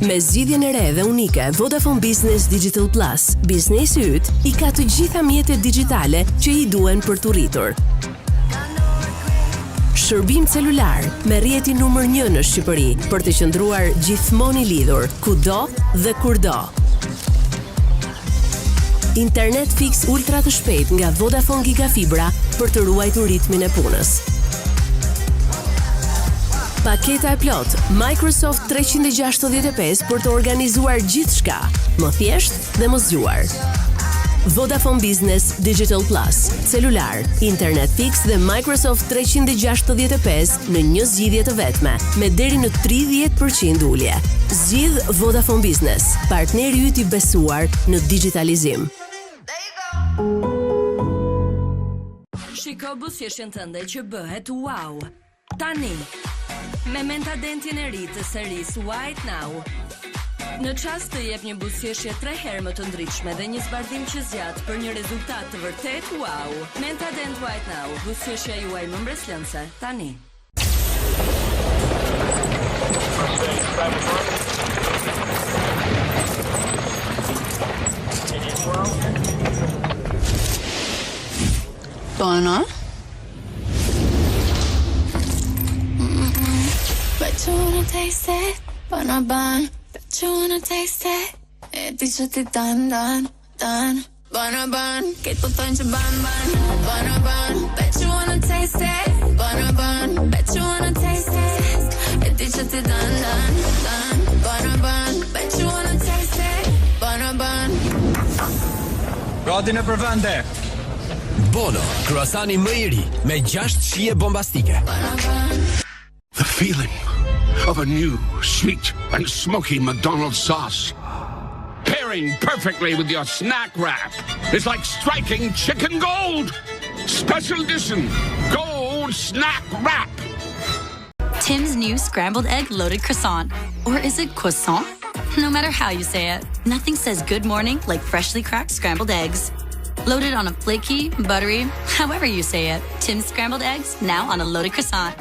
Me zgjidhjen e re dhe unike Vodafone Business Digital Plus, biznesi yt i ka të gjitha mjetet digjitale që i duhen për të rritur. Shërbim celular me rrjetin numër 1 në Shqipëri për të qëndruar gjithmonë i lidhur, kudo dhe kurdo. Internet fix ultra të shpejt nga Vodafone Gigafibra për të ruajtur ritmin e punës. Paketa e plot Microsoft 365 për të organizuar gjithçka, më thjesht dhe më zgjuar. Vodafone Business Digital Plus, celular, internet fix dhe Microsoft 365 në një zgjidhje të vetme, me deri në 30% ulje. Zgjidh Vodafone Business, partneri yt i besuar në digitalizim. Shiko buzëqeshjen tënde që bëhet wow. Tani, me Mentadentin e ri të serisë White Now. Në çast të jep një buzëqeshje 3 herë më të ndritshme dhe një zbardhim që zgjat për një rezultat të vërtet wow. Mentadent White Now, buzëqeshja juaj më mbreslënse, tani. Bona? Bet you wanna taste it, bona ban. Bet you wanna taste it. E di që ti dan. Bona ban, këtë po thonë që ban. Bona ban, bet you wanna taste it. Bona ban, bet you wanna taste it. E di që ti dan. Bona ban, bet you wanna taste it. Bona ban. Gati në përvende. Bono, kruasani më i ri me 6 shije bombastike. The feeling of a new, sweet and smoky McDonald's sauce. Pairing perfectly with your snack wrap. It's like striking chicken gold. Special edition, gold snack wrap. Tim's new scrambled egg loaded croissant. Or is it croissant? No matter how you say it, nothing says good morning like freshly cracked scrambled eggs. Loaded on a flaky, buttery, however you say it, Tim's scrambled eggs now on a loaded croissant.